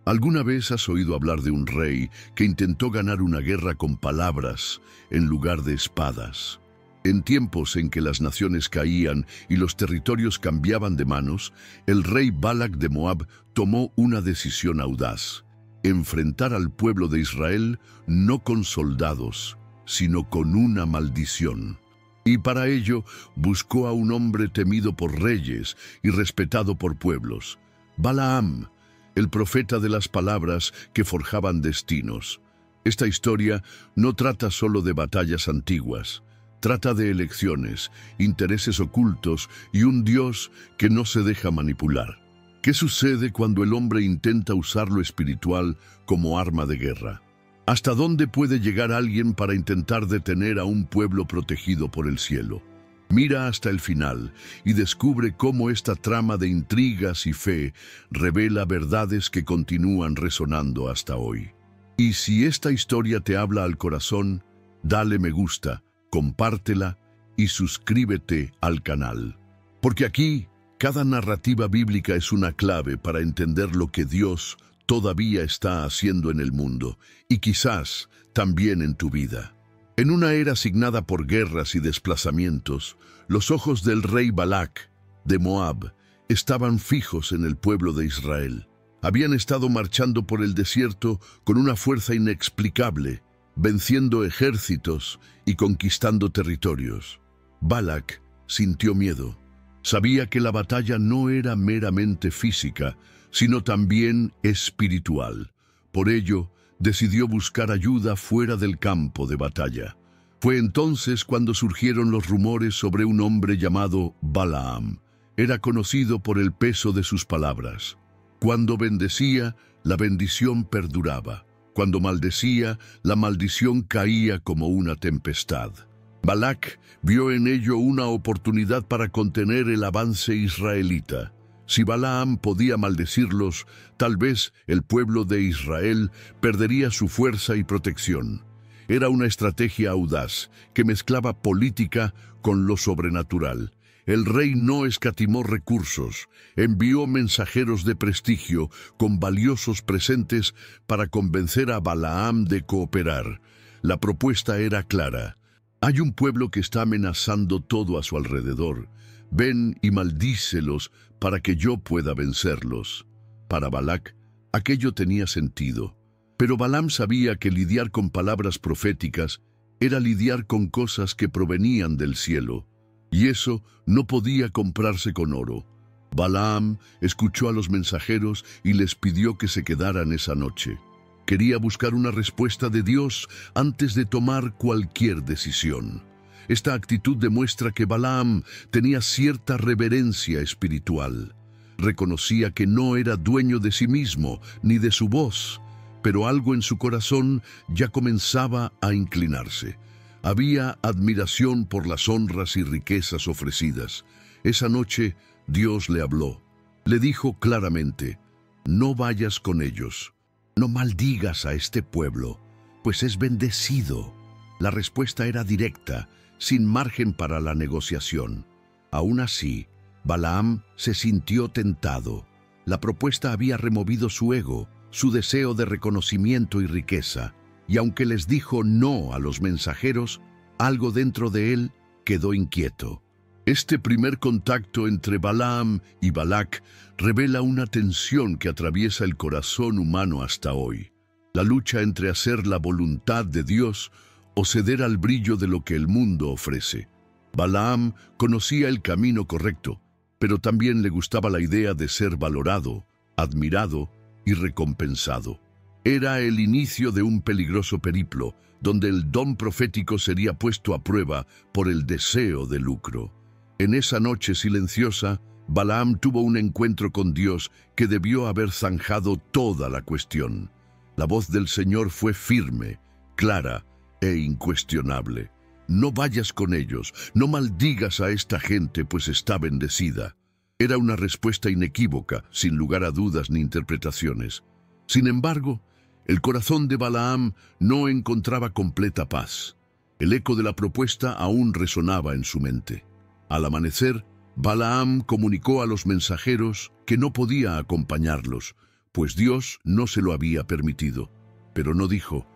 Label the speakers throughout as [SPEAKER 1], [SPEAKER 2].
[SPEAKER 1] ¿Alguna vez has oído hablar de un rey que intentó ganar una guerra con palabras en lugar de espadas? En tiempos en que las naciones caían y los territorios cambiaban de manos, el rey Balac de Moab tomó una decisión audaz: enfrentar al pueblo de Israel no con soldados, sino con una maldición. Y para ello buscó a un hombre temido por reyes y respetado por pueblos: Balaam, el profeta de las palabras que forjaban destinos. Esta historia no trata solo de batallas antiguas. Trata de elecciones, intereses ocultos y un Dios que no se deja manipular. ¿Qué sucede cuando el hombre intenta usar lo espiritual como arma de guerra? ¿Hasta dónde puede llegar alguien para intentar detener a un pueblo protegido por el cielo? Mira hasta el final y descubre cómo esta trama de intrigas y fe revela verdades que continúan resonando hasta hoy. Y si esta historia te habla al corazón, dale me gusta, compártela y suscríbete al canal. Porque aquí, cada narrativa bíblica es una clave para entender lo que Dios todavía está haciendo en el mundo y quizás también en tu vida. En una era signada por guerras y desplazamientos, los ojos del rey Balac de Moab estaban fijos en el pueblo de Israel. Habían estado marchando por el desierto con una fuerza inexplicable, venciendo ejércitos y conquistando territorios. Balac sintió miedo. Sabía que la batalla no era meramente física, sino también espiritual. Por ello, decidió buscar ayuda fuera del campo de batalla. Fue entonces cuando surgieron los rumores sobre un hombre llamado Balaam. Era conocido por el peso de sus palabras. Cuando bendecía, la bendición perduraba. Cuando maldecía, la maldición caía como una tempestad. Balac vio en ello una oportunidad para contener el avance israelita. Si Balaam podía maldecirlos, tal vez el pueblo de Israel perdería su fuerza y protección. Era una estrategia audaz que mezclaba política con lo sobrenatural. El rey no escatimó recursos, envió mensajeros de prestigio con valiosos presentes para convencer a Balaam de cooperar. La propuesta era clara: hay un pueblo que está amenazando todo a su alrededor. Ven y maldícelos para que yo pueda vencerlos. Para Balac, aquello tenía sentido. Pero Balaam sabía que lidiar con palabras proféticas era lidiar con cosas que provenían del cielo. Y eso no podía comprarse con oro. Balaam escuchó a los mensajeros y les pidió que se quedaran esa noche. Quería buscar una respuesta de Dios antes de tomar cualquier decisión. Esta actitud demuestra que Balaam tenía cierta reverencia espiritual. Reconocía que no era dueño de sí mismo ni de su voz, pero algo en su corazón ya comenzaba a inclinarse. Había admiración por las honras y riquezas ofrecidas. Esa noche Dios le habló. Le dijo claramente: no vayas con ellos. No maldigas a este pueblo, pues es bendecido. La respuesta era directa, sin margen para la negociación. Aún así, Balaam se sintió tentado. La propuesta había removido su ego, su deseo de reconocimiento y riqueza. Y aunque les dijo no a los mensajeros, algo dentro de él quedó inquieto. Este primer contacto entre Balaam y Balac revela una tensión que atraviesa el corazón humano hasta hoy. La lucha entre hacer la voluntad de Dios o ceder al brillo de lo que el mundo ofrece. Balaam conocía el camino correcto, pero también le gustaba la idea de ser valorado, admirado y recompensado. Era el inicio de un peligroso periplo, donde el don profético sería puesto a prueba por el deseo de lucro. En esa noche silenciosa, Balaam tuvo un encuentro con Dios que debió haber zanjado toda la cuestión. La voz del Señor fue firme, clara e incuestionable. No vayas con ellos, no maldigas a esta gente, pues está bendecida. Era una respuesta inequívoca, sin lugar a dudas ni interpretaciones. Sin embargo, el corazón de Balaam no encontraba completa paz. El eco de la propuesta aún resonaba en su mente. Al amanecer, Balaam comunicó a los mensajeros que no podía acompañarlos, pues Dios no se lo había permitido. Pero no dijo,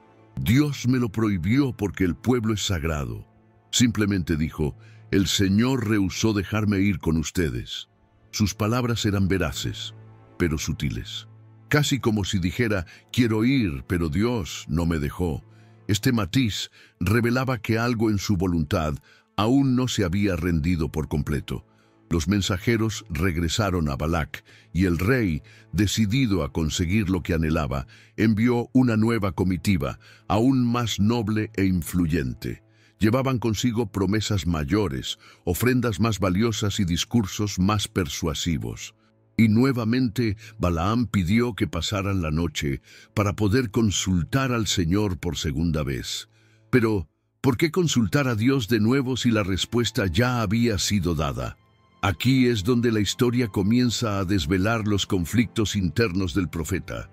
[SPEAKER 1] Dios me lo prohibió porque el pueblo es sagrado. Simplemente dijo, el Señor rehusó dejarme ir con ustedes. Sus palabras eran veraces, pero sutiles. Casi como si dijera, quiero ir, pero Dios no me dejó. Este matiz revelaba que algo en su voluntad aún no se había rendido por completo. Los mensajeros regresaron a Balac, y el rey, decidido a conseguir lo que anhelaba, envió una nueva comitiva, aún más noble e influyente. Llevaban consigo promesas mayores, ofrendas más valiosas y discursos más persuasivos. Y nuevamente Balaam pidió que pasaran la noche para poder consultar al Señor por segunda vez. Pero, ¿por qué consultar a Dios de nuevo si la respuesta ya había sido dada? Aquí es donde la historia comienza a desvelar los conflictos internos del profeta.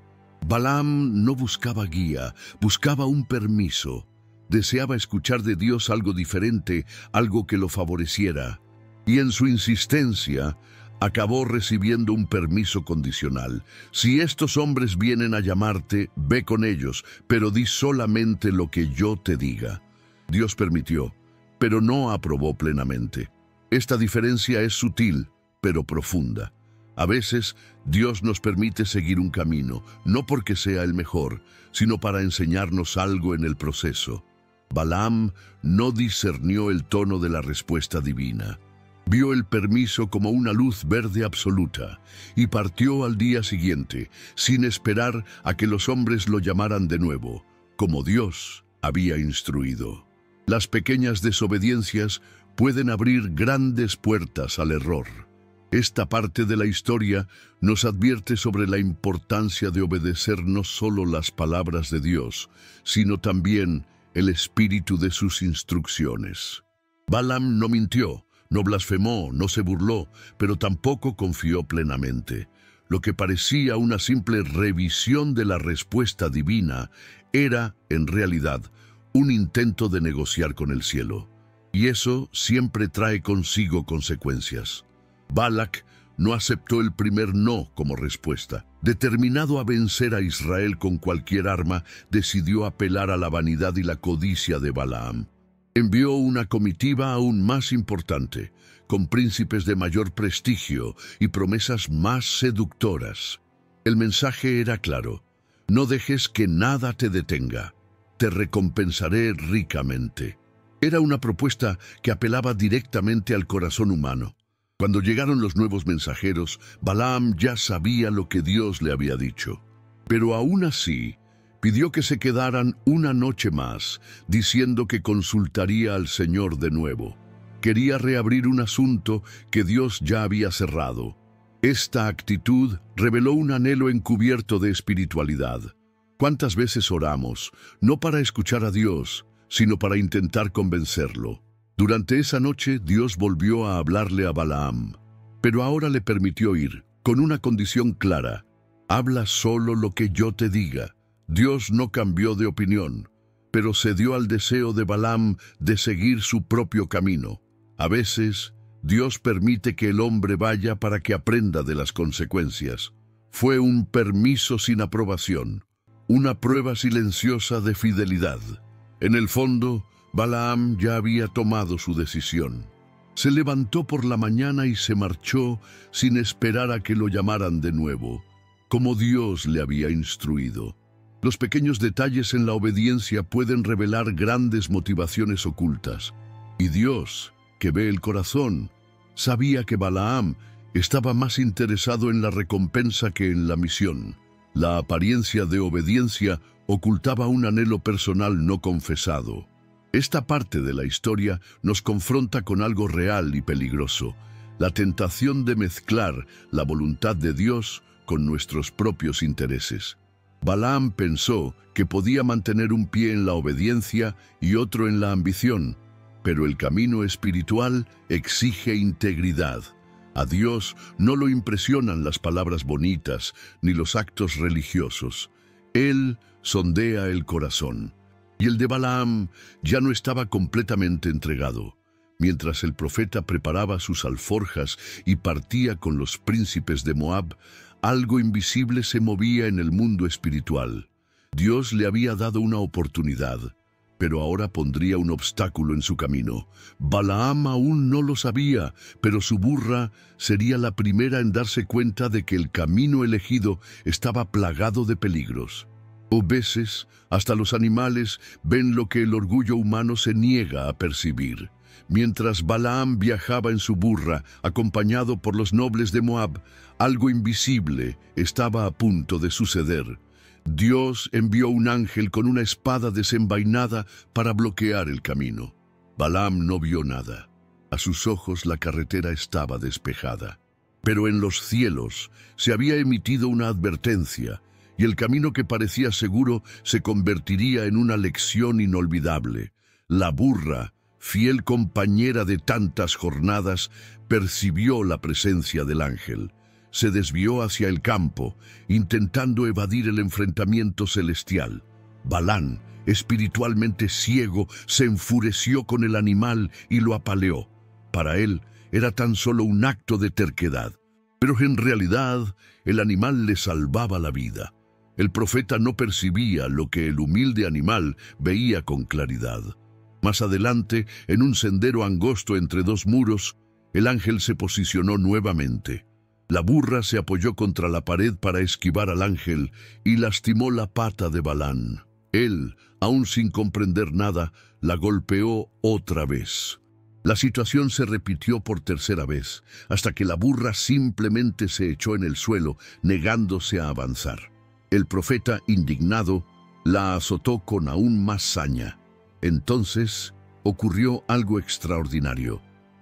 [SPEAKER 1] Balaam no buscaba guía, buscaba un permiso. Deseaba escuchar de Dios algo diferente, algo que lo favoreciera. Y en su insistencia, acabó recibiendo un permiso condicional. Si estos hombres vienen a llamarte, ve con ellos, pero di solamente lo que yo te diga. Dios permitió, pero no aprobó plenamente. Esta diferencia es sutil, pero profunda. A veces, Dios nos permite seguir un camino, no porque sea el mejor, sino para enseñarnos algo en el proceso. Balaam no discernió el tono de la respuesta divina. Vio el permiso como una luz verde absoluta y partió al día siguiente, sin esperar a que los hombres lo llamaran de nuevo, como Dios había instruido. Las pequeñas desobediencias pueden abrir grandes puertas al error. Esta parte de la historia nos advierte sobre la importancia de obedecer no solo las palabras de Dios, sino también el espíritu de sus instrucciones. Balaam no mintió, no blasfemó, no se burló, pero tampoco confió plenamente. Lo que parecía una simple revisión de la respuesta divina era, en realidad, un intento de negociar con el cielo. Y eso siempre trae consigo consecuencias. Balac no aceptó el primer no como respuesta. Determinado a vencer a Israel con cualquier arma, decidió apelar a la vanidad y la codicia de Balaam. Envió una comitiva aún más importante, con príncipes de mayor prestigio y promesas más seductoras. El mensaje era claro: no dejes que nada te detenga. Te recompensaré ricamente. Era una propuesta que apelaba directamente al corazón humano. Cuando llegaron los nuevos mensajeros, Balaam ya sabía lo que Dios le había dicho. Pero aún así, pidió que se quedaran una noche más, diciendo que consultaría al Señor de nuevo. Quería reabrir un asunto que Dios ya había cerrado. Esta actitud reveló un anhelo encubierto de espiritualidad. ¿Cuántas veces oramos, no para escuchar a Dios, sino para intentar convencerlo? Durante esa noche, Dios volvió a hablarle a Balaam, pero ahora le permitió ir, con una condición clara: habla solo lo que yo te diga. Dios no cambió de opinión, pero cedió al deseo de Balaam de seguir su propio camino. A veces, Dios permite que el hombre vaya para que aprenda de las consecuencias. Fue un permiso sin aprobación, una prueba silenciosa de fidelidad. En el fondo, Balaam ya había tomado su decisión. Se levantó por la mañana y se marchó sin esperar a que lo llamaran de nuevo, como Dios le había instruido. Los pequeños detalles en la obediencia pueden revelar grandes motivaciones ocultas. Y Dios, que ve el corazón, sabía que Balaam estaba más interesado en la recompensa que en la misión. La apariencia de obediencia ocultaba un anhelo personal no confesado. Esta parte de la historia nos confronta con algo real y peligroso: la tentación de mezclar la voluntad de Dios con nuestros propios intereses. Balaam pensó que podía mantener un pie en la obediencia y otro en la ambición, pero el camino espiritual exige integridad. A Dios no lo impresionan las palabras bonitas ni los actos religiosos. Él sondea el corazón. Y el de Balaam ya no estaba completamente entregado. Mientras el profeta preparaba sus alforjas y partía con los príncipes de Moab, algo invisible se movía en el mundo espiritual. Dios le había dado una oportunidad, pero ahora pondría un obstáculo en su camino. Balaam aún no lo sabía, pero su burra sería la primera en darse cuenta de que el camino elegido estaba plagado de peligros. O veces, hasta los animales ven lo que el orgullo humano se niega a percibir. Mientras Balaam viajaba en su burra, acompañado por los nobles de Moab, algo invisible estaba a punto de suceder. Dios envió un ángel con una espada desenvainada para bloquear el camino. Balaam no vio nada. A sus ojos la carretera estaba despejada. Pero en los cielos se había emitido una advertencia, y el camino que parecía seguro se convertiría en una lección inolvidable. La burra, fiel compañera de tantas jornadas, percibió la presencia del ángel. Se desvió hacia el campo, intentando evadir el enfrentamiento celestial. Balaam, espiritualmente ciego, se enfureció con el animal y lo apaleó. Para él era tan solo un acto de terquedad, pero en realidad el animal le salvaba la vida. El profeta no percibía lo que el humilde animal veía con claridad. Más adelante, en un sendero angosto entre dos muros, el ángel se posicionó nuevamente. La burra se apoyó contra la pared para esquivar al ángel y lastimó la pata de Balaam. Él, aún sin comprender nada, la golpeó otra vez. La situación se repitió por tercera vez, hasta que la burra simplemente se echó en el suelo, negándose a avanzar. El profeta, indignado, la azotó con aún más saña. Entonces ocurrió algo extraordinario.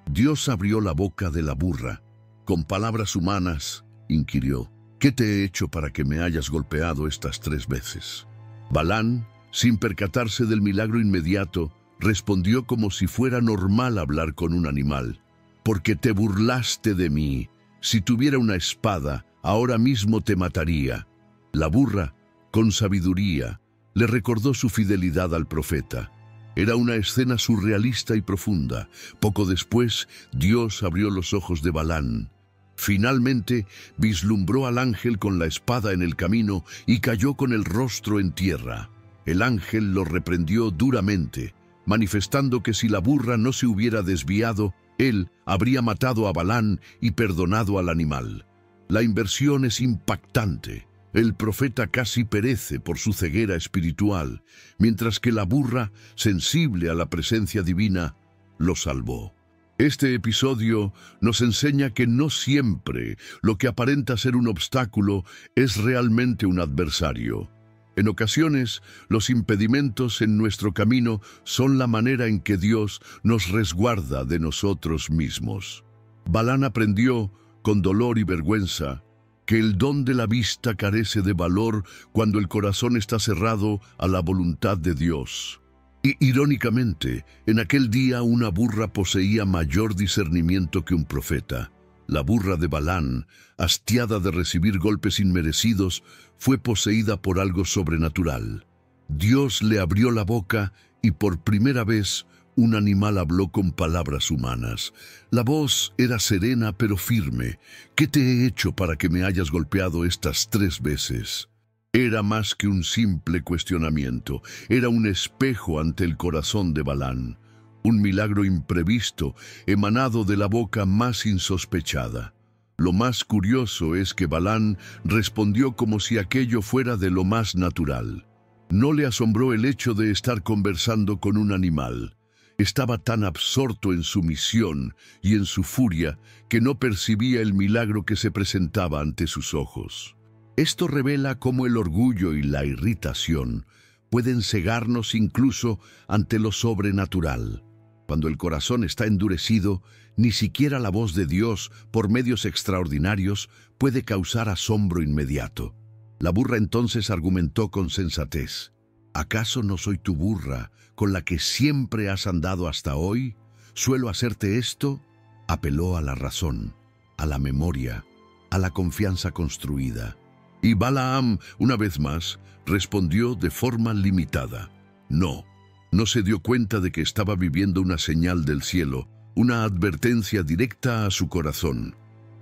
[SPEAKER 1] Dios abrió la boca de la burra. Con palabras humanas, inquirió: ¿qué te he hecho para que me hayas golpeado estas 3 veces? Balaam, sin percatarse del milagro inmediato, respondió como si fuera normal hablar con un animal: porque te burlaste de mí. Si tuviera una espada, ahora mismo te mataría. La burra, con sabiduría, le recordó su fidelidad al profeta. Era una escena surrealista y profunda. Poco después, Dios abrió los ojos de Balaam. Finalmente, vislumbró al ángel con la espada en el camino y cayó con el rostro en tierra. El ángel lo reprendió duramente, manifestando que si la burra no se hubiera desviado, él habría matado a Balaam y perdonado al animal. La inversión es impactante. El profeta casi perece por su ceguera espiritual, mientras que la burra, sensible a la presencia divina, lo salvó. Este episodio nos enseña que no siempre lo que aparenta ser un obstáculo es realmente un adversario. En ocasiones, los impedimentos en nuestro camino son la manera en que Dios nos resguarda de nosotros mismos. Balaam aprendió, con dolor y vergüenza, que el don de la vista carece de valor cuando el corazón está cerrado a la voluntad de Dios. Y irónicamente, en aquel día una burra poseía mayor discernimiento que un profeta. La burra de Balaam, hastiada de recibir golpes inmerecidos, fue poseída por algo sobrenatural. Dios le abrió la boca y por primera vez un animal habló con palabras humanas. La voz era serena pero firme. ¿Qué te he hecho para que me hayas golpeado estas 3 veces? Era más que un simple cuestionamiento. Era un espejo ante el corazón de Balaam. Un milagro imprevisto, emanado de la boca más insospechada. Lo más curioso es que Balaam respondió como si aquello fuera de lo más natural. No le asombró el hecho de estar conversando con un animal. Estaba tan absorto en su misión y en su furia que no percibía el milagro que se presentaba ante sus ojos. Esto revela cómo el orgullo y la irritación pueden cegarnos incluso ante lo sobrenatural. Cuando el corazón está endurecido, ni siquiera la voz de Dios, por medios extraordinarios, puede causar asombro inmediato. La burra entonces argumentó con sensatez: ¿acaso no soy tu burra, con la que siempre has andado hasta hoy? ¿Suelo hacerte esto? Apeló a la razón, a la memoria, a la confianza construida. Y Balaam, una vez más, respondió de forma limitada: no. No se dio cuenta de que estaba viviendo una señal del cielo, una advertencia directa a su corazón.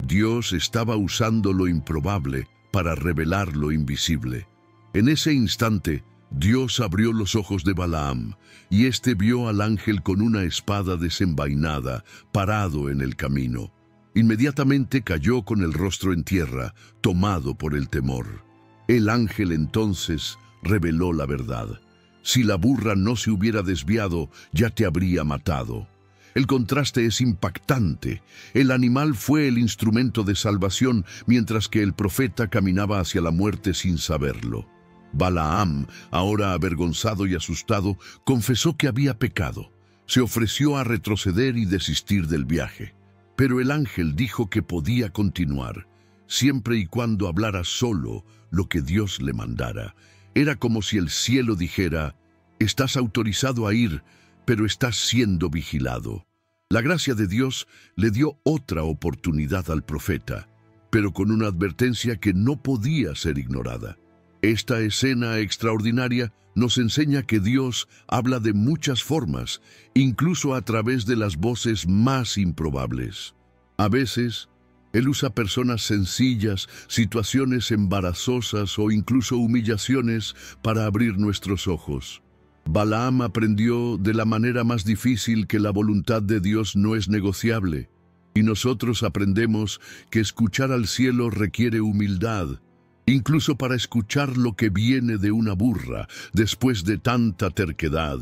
[SPEAKER 1] Dios estaba usando lo improbable para revelar lo invisible. En ese instante, Dios abrió los ojos de Balaam, y éste vio al ángel con una espada desenvainada, parado en el camino. Inmediatamente cayó con el rostro en tierra, tomado por el temor. El ángel entonces reveló la verdad. Si la burra no se hubiera desviado, ya te habría matado. El contraste es impactante. El animal fue el instrumento de salvación, mientras que el profeta caminaba hacia la muerte sin saberlo. Balaam, ahora avergonzado y asustado, confesó que había pecado. Se ofreció a retroceder y desistir del viaje. Pero el ángel dijo que podía continuar, siempre y cuando hablara solo lo que Dios le mandara. Era como si el cielo dijera: estás autorizado a ir, pero estás siendo vigilado. La gracia de Dios le dio otra oportunidad al profeta, pero con una advertencia que no podía ser ignorada. Esta escena extraordinaria nos enseña que Dios habla de muchas formas, incluso a través de las voces más improbables. A veces, Él usa personas sencillas, situaciones embarazosas o incluso humillaciones para abrir nuestros ojos. Balaam aprendió de la manera más difícil que la voluntad de Dios no es negociable, y nosotros aprendemos que escuchar al cielo requiere humildad, incluso para escuchar lo que viene de una burra después de tanta terquedad.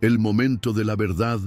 [SPEAKER 1] El momento de la verdad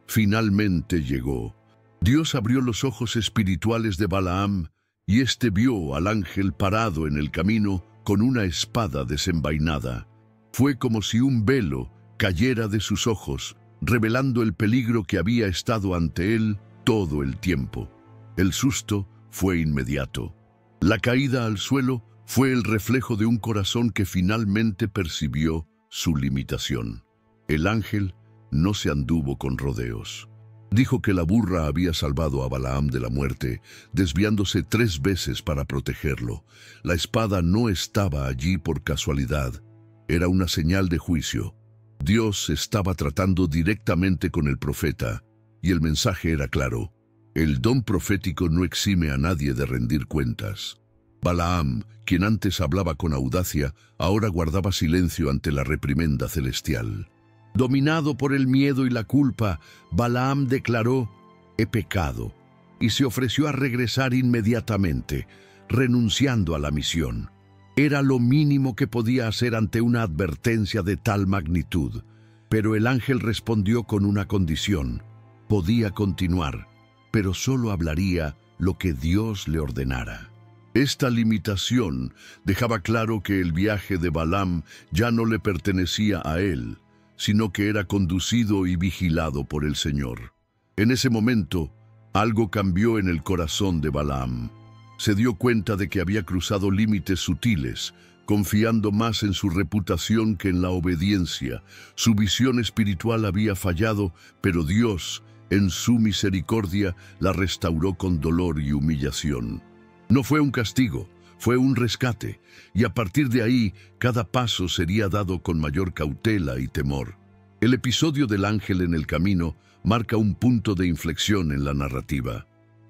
[SPEAKER 1] finalmente llegó. Dios abrió los ojos espirituales de Balaam, y éste vio al ángel parado en el camino con una espada desenvainada. Fue como si un velo cayera de sus ojos, revelando el peligro que había estado ante él todo el tiempo. El susto fue inmediato. La caída al suelo fue el reflejo de un corazón que finalmente percibió su limitación. El ángel no se anduvo con rodeos. Dijo que la burra había salvado a Balaam de la muerte, desviándose 3 veces para protegerlo. La espada no estaba allí por casualidad. Era una señal de juicio. Dios estaba tratando directamente con el profeta, y el mensaje era claro. El don profético no exime a nadie de rendir cuentas. Balaam, quien antes hablaba con audacia, ahora guardaba silencio ante la reprimenda celestial. Dominado por el miedo y la culpa, Balaam declaró: «He pecado», y se ofreció a regresar inmediatamente, renunciando a la misión. Era lo mínimo que podía hacer ante una advertencia de tal magnitud. Pero el ángel respondió con una condición: podía continuar, pero solo hablaría lo que Dios le ordenara. Esta limitación dejaba claro que el viaje de Balaam ya no le pertenecía a él, sino que era conducido y vigilado por el Señor. En ese momento, algo cambió en el corazón de Balaam. Se dio cuenta de que había cruzado límites sutiles, confiando más en su reputación que en la obediencia. Su visión espiritual había fallado, pero Dios, en su misericordia, la restauró con dolor y humillación. No fue un castigo, fue un rescate, y a partir de ahí, cada paso sería dado con mayor cautela y temor. El episodio del ángel en el camino marca un punto de inflexión en la narrativa.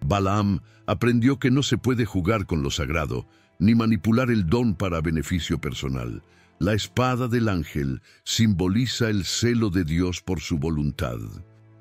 [SPEAKER 1] Balaam aprendió que no se puede jugar con lo sagrado, ni manipular el don para beneficio personal. La espada del ángel simboliza el celo de Dios por su voluntad.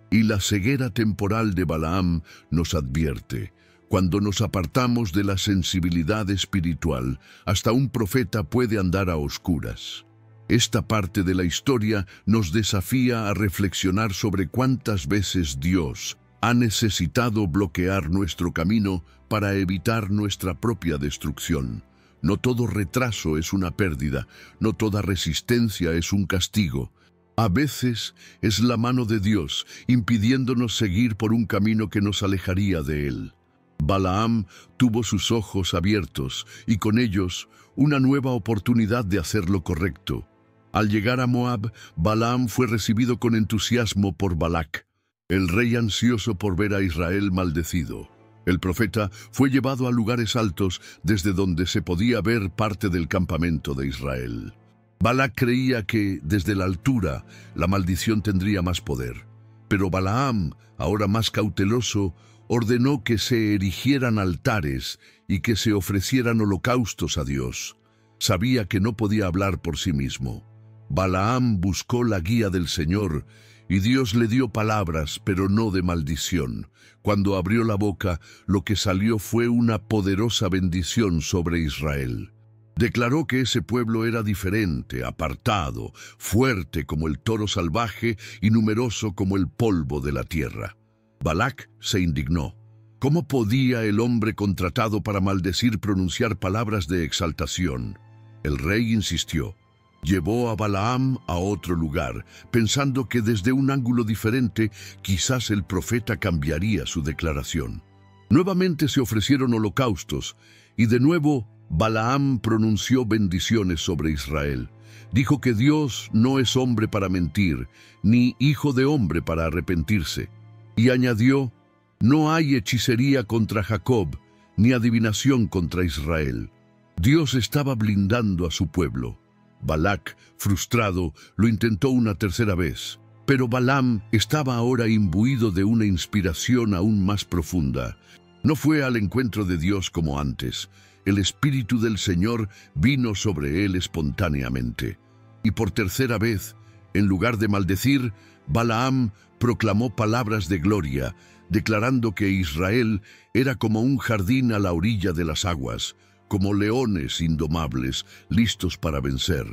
[SPEAKER 1] Y la ceguera temporal de Balaam nos advierte: cuando nos apartamos de la sensibilidad espiritual, hasta un profeta puede andar a oscuras. Esta parte de la historia nos desafía a reflexionar sobre cuántas veces Dios ha necesitado bloquear nuestro camino para evitar nuestra propia destrucción. No todo retraso es una pérdida, no toda resistencia es un castigo. A veces es la mano de Dios impidiéndonos seguir por un camino que nos alejaría de Él. Balaam tuvo sus ojos abiertos y con ellos una nueva oportunidad de hacer lo correcto. Al llegar a Moab, Balaam fue recibido con entusiasmo por Balac, el rey ansioso por ver a Israel maldecido. El profeta fue llevado a lugares altos desde donde se podía ver parte del campamento de Israel. Balac creía que, desde la altura, la maldición tendría más poder. Pero Balaam, ahora más cauteloso, ordenó que se erigieran altares y que se ofrecieran holocaustos a Dios. Sabía que no podía hablar por sí mismo. Balaam buscó la guía del Señor, y Dios le dio palabras, pero no de maldición. Cuando abrió la boca, lo que salió fue una poderosa bendición sobre Israel. Declaró que ese pueblo era diferente, apartado, fuerte como el toro salvaje y numeroso como el polvo de la tierra. Balac se indignó. ¿Cómo podía el hombre contratado para maldecir pronunciar palabras de exaltación? El rey insistió. Llevó a Balaam a otro lugar, pensando que desde un ángulo diferente quizás el profeta cambiaría su declaración. Nuevamente se ofrecieron holocaustos, y de nuevo Balaam pronunció bendiciones sobre Israel. Dijo que Dios no es hombre para mentir, ni hijo de hombre para arrepentirse. Y añadió, no hay hechicería contra Jacob, ni adivinación contra Israel. Dios estaba blindando a su pueblo. Balac, frustrado, lo intentó una tercera vez, pero Balaam estaba ahora imbuido de una inspiración aún más profunda. No fue al encuentro de Dios como antes. El Espíritu del Señor vino sobre él espontáneamente. Y por tercera vez, en lugar de maldecir, Balaam proclamó palabras de gloria, declarando que Israel era como un jardín a la orilla de las aguas, como leones indomables, listos para vencer.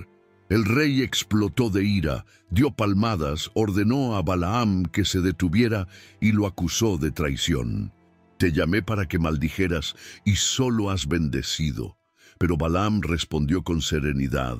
[SPEAKER 1] El rey explotó de ira, dio palmadas, ordenó a Balaam que se detuviera y lo acusó de traición. Te llamé para que maldijeras y solo has bendecido. Pero Balaam respondió con serenidad.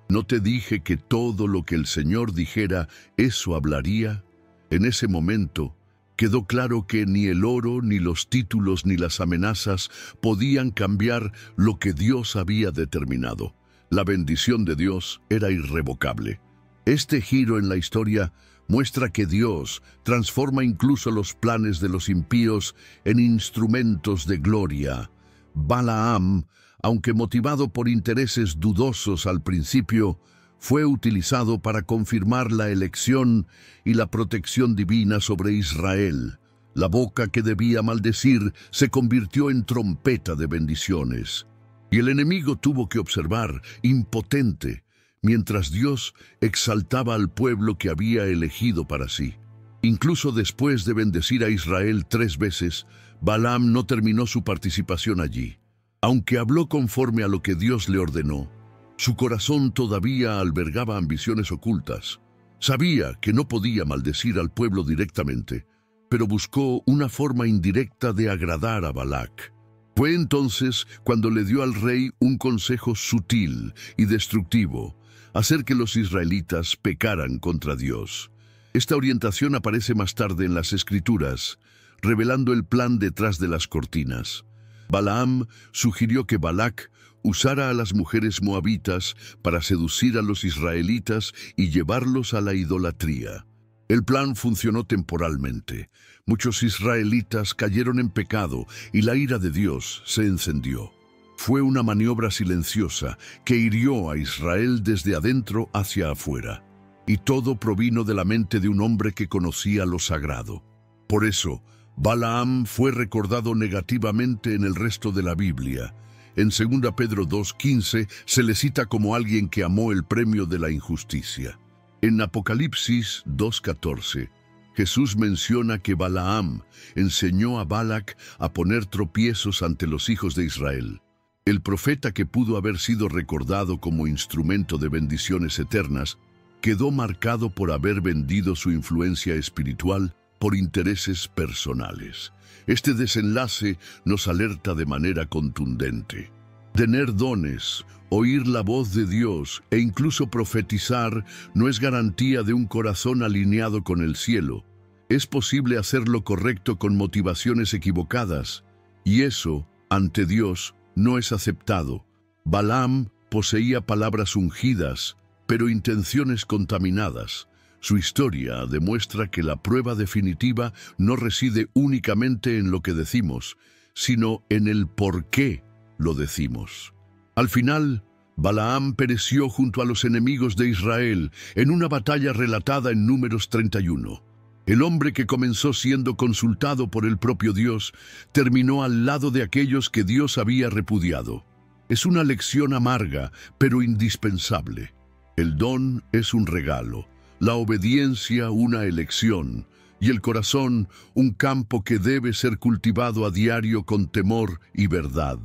[SPEAKER 1] ¿No te dije que todo lo que el Señor dijera, eso hablaría? En ese momento, quedó claro que ni el oro, ni los títulos, ni las amenazas podían cambiar lo que Dios había determinado. La bendición de Dios era irrevocable. Este giro en la historia muestra que Dios transforma incluso los planes de los impíos en instrumentos de gloria. Balaam, aunque motivado por intereses dudosos al principio, fue utilizado para confirmar la elección y la protección divina sobre Israel. La boca que debía maldecir se convirtió en trompeta de bendiciones. Y el enemigo tuvo que observar, impotente, mientras Dios exaltaba al pueblo que había elegido para sí. Incluso después de bendecir a Israel 3 veces, Balaam no terminó su participación allí. Aunque habló conforme a lo que Dios le ordenó, su corazón todavía albergaba ambiciones ocultas. Sabía que no podía maldecir al pueblo directamente, pero buscó una forma indirecta de agradar a Balac. Fue entonces cuando le dio al rey un consejo sutil y destructivo: hacer que los israelitas pecaran contra Dios. Esta orientación aparece más tarde en las Escrituras, revelando el plan detrás de las cortinas. Balaam sugirió que Balac usara a las mujeres moabitas para seducir a los israelitas y llevarlos a la idolatría. El plan funcionó temporalmente. Muchos israelitas cayeron en pecado y la ira de Dios se encendió. Fue una maniobra silenciosa que hirió a Israel desde adentro hacia afuera. Y todo provino de la mente de un hombre que conocía lo sagrado. Por eso, Balaam fue recordado negativamente en el resto de la Biblia. En 2 Pedro 2:15 se le cita como alguien que amó el premio de la injusticia. En Apocalipsis 2:14, Jesús menciona que Balaam enseñó a Balac a poner tropiezos ante los hijos de Israel. El profeta, que pudo haber sido recordado como instrumento de bendiciones eternas, quedó marcado por haber vendido su influencia espiritual por intereses personales. Este desenlace nos alerta de manera contundente. Tener dones, oír la voz de Dios e incluso profetizar no es garantía de un corazón alineado con el cielo. Es posible hacer lo correcto con motivaciones equivocadas, y eso, ante Dios, no es aceptado. Balaam poseía palabras ungidas, pero intenciones contaminadas. Su historia demuestra que la prueba definitiva no reside únicamente en lo que decimos, sino en el por qué lo decimos. Al final, Balaam pereció junto a los enemigos de Israel en una batalla relatada en Números 31. El hombre que comenzó siendo consultado por el propio Dios, terminó al lado de aquellos que Dios había repudiado. Es una lección amarga, pero indispensable. El don es un regalo, la obediencia una elección, y el corazón un campo que debe ser cultivado a diario con temor y verdad.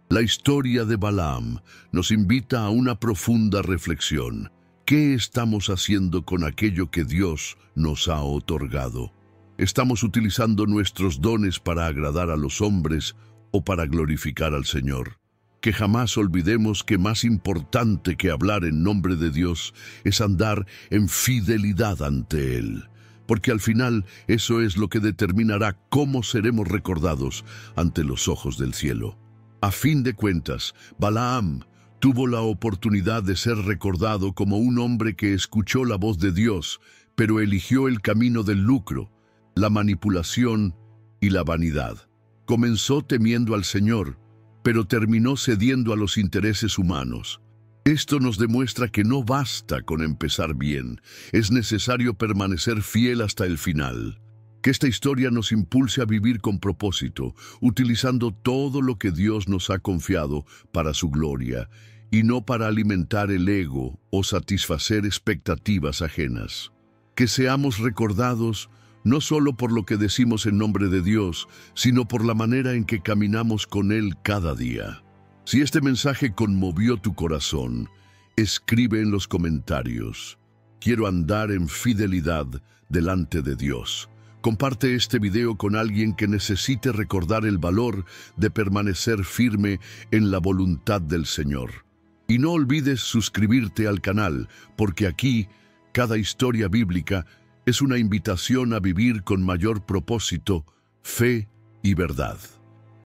[SPEAKER 1] La historia de Balaam nos invita a una profunda reflexión. ¿Qué estamos haciendo con aquello que Dios nos ha otorgado? ¿Estamos utilizando nuestros dones para agradar a los hombres o para glorificar al Señor? Que jamás olvidemos que más importante que hablar en nombre de Dios es andar en fidelidad ante Él, porque al final eso es lo que determinará cómo seremos recordados ante los ojos del cielo. A fin de cuentas, Balaam tuvo la oportunidad de ser recordado como un hombre que escuchó la voz de Dios, pero eligió el camino del lucro, la manipulación y la vanidad. Comenzó temiendo al Señor, pero terminó cediendo a los intereses humanos. Esto nos demuestra que no basta con empezar bien, es necesario permanecer fiel hasta el final. Que esta historia nos impulse a vivir con propósito, utilizando todo lo que Dios nos ha confiado para su gloria, y no para alimentar el ego o satisfacer expectativas ajenas. Que seamos recordados no solo por lo que decimos en nombre de Dios, sino por la manera en que caminamos con Él cada día. Si este mensaje conmovió tu corazón, escribe en los comentarios: quiero andar en fidelidad delante de Dios. Comparte este video con alguien que necesite recordar el valor de permanecer firme en la voluntad del Señor. Y no olvides suscribirte al canal, porque aquí, cada historia bíblica es una invitación a vivir con mayor propósito, fe y verdad.